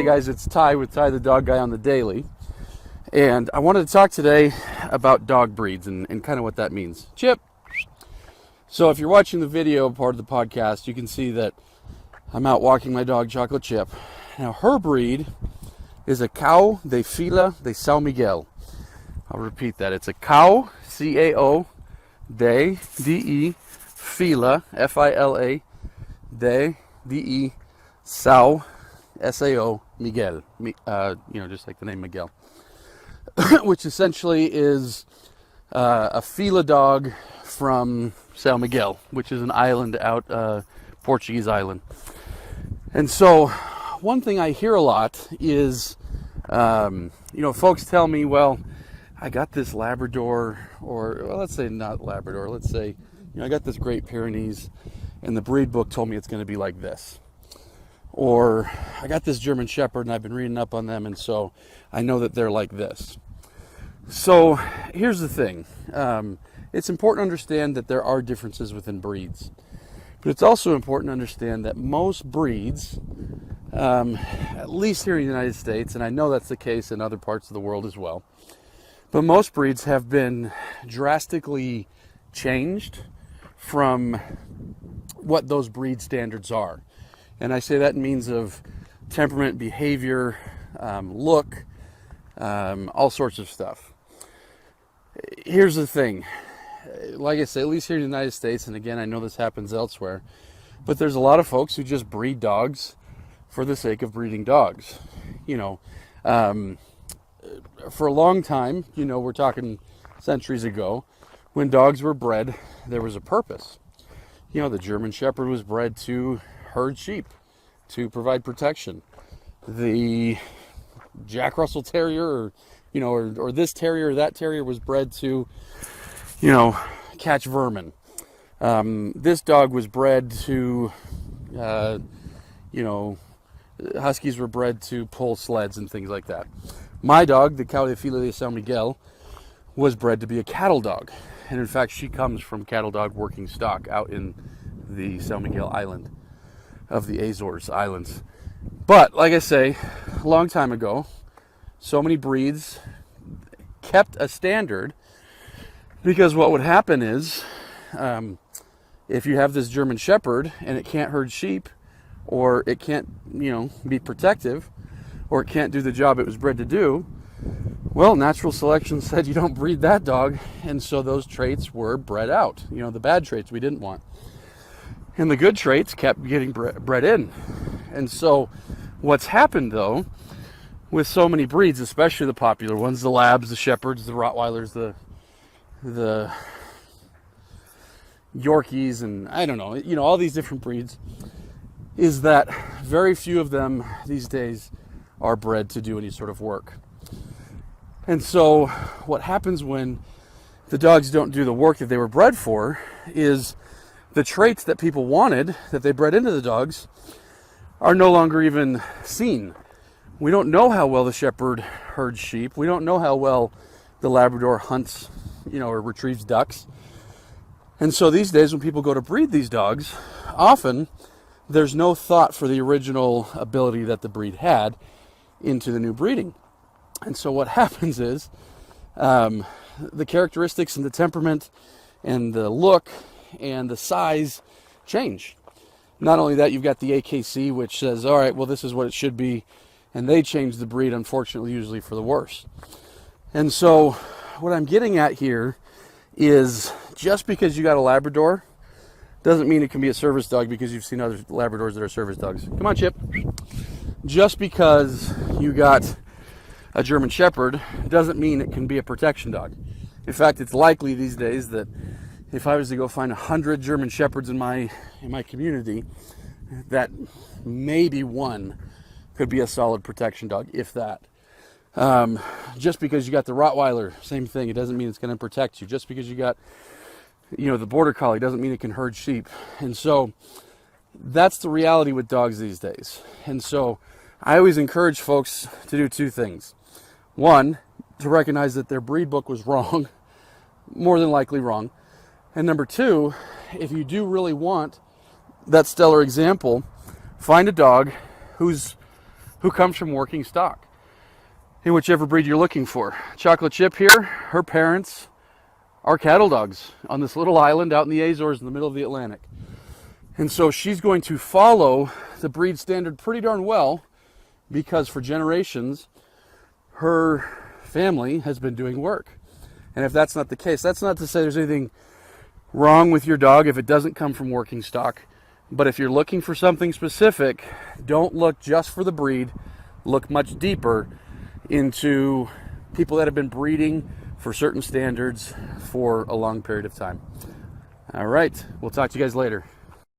guys, it's Ty with Ty the Dog Guy on the Daily. And I wanted to talk today about dog breeds and kind of what that means. Chip! So if you're watching the video part of the podcast, you can see that I'm out walking my dog, Chocolate Chip. Now, her breed is a cow de Fila de San Miguel. I'll repeat that. It's a cow, C-A-O, de, D-E, Fila, F-I-L-A, de, D-E, Sao, S-A-O, Miguel. Just like the name Miguel. Which essentially is a Fila dog from San Miguel, which is an island out, Portuguese island. And so, one thing I hear a lot is, folks tell me, well, I got this Labrador, or well, let's say not Labrador, let's say, I got this Great Pyrenees, and the breed book told me it's going to be like this. Or, I got this German Shepherd, and I've been reading up on them, and so I know that they're like this. So, here's the thing. It's important to understand that there are differences within breeds. But it's also important to understand that most breeds, at least here in the United States, and I know that's the case in other parts of the world as well, but most breeds have been drastically changed from what those breed standards are. And I say that in means of temperament, behavior, look, all sorts of stuff. Here's the thing. Like I say, at least here in the United States, and again, I know this happens elsewhere, but there's a lot of folks who just breed dogs for the sake of breeding dogs. For a long time, we're talking centuries ago, when dogs were bred, there was a purpose. The German Shepherd was bred to herd sheep, to provide protection. The Jack Russell Terrier, or this terrier or that terrier was bred to, catch vermin. This dog was bred to, Huskies were bred to pull sleds and things like that. My dog, the cow de Fila de San Miguel, was bred to be a cattle dog. And in fact, she comes from cattle dog working stock out in the San Miguel island of the Azores Islands. But, like I say, a long time ago, so many breeds kept a standard, because what would happen is, if you have this German Shepherd and it can't herd sheep, or it can't, be protective, or it can't do the job it was bred to do, well, natural selection said you don't breed that dog, and so those traits were bred out. The bad traits we didn't want. And the good traits kept getting bred in. And so what's happened, though, with so many breeds, especially the popular ones, the Labs, the Shepherds, the Rottweilers, the Yorkies, and I don't know, all these different breeds, is that very few of them these days are bred to do any sort of work. And so what happens when the dogs don't do the work that they were bred for is the traits that people wanted, that they bred into the dogs, are no longer even seen. We don't know how well the Shepherd herds sheep. We don't know how well the Labrador hunts, or retrieves ducks. And so these days when people go to breed these dogs, often there's no thought for the original ability that the breed had into the new breeding. And so what happens is the characteristics and the temperament and the look and the size change. Not only that, you've got the AKC, which says, all right, well, this is what it should be. And they change the breed, unfortunately, usually for the worse. And so what I'm getting at here is, just because you got a Labrador doesn't mean it can be a service dog, because you've seen other Labradors that are service dogs. Come on, Chip. Just because you got a German Shepherd doesn't mean it can be a protection dog. In fact, it's likely these days that if I was to go find 100 German Shepherds in my community, that maybe one could be a solid protection dog, if that. Just because you got the Rottweiler, same thing. It doesn't mean it's going to protect you. Just because you got, the Border Collie doesn't mean it can herd sheep. And so that's the reality with dogs these days. And so I always encourage folks to do two things. One, to recognize that their breed book was wrong, more than likely wrong. And number two, if you do really want that stellar example, find a dog whose who comes from working stock in whichever breed you're looking for. Chocolate Chip here, her parents are cattle dogs on this little island out in the Azores in the middle of the Atlantic. And so she's going to follow the breed standard pretty darn well, because for generations, her family has been doing work. And if that's not the case, that's not to say there's anything wrong with your dog if it doesn't come from working stock. But if you're looking for something specific, don't look just for the breed. Look much deeper into people that have been breeding for certain standards for a long period of time. All right, we'll talk to you guys later.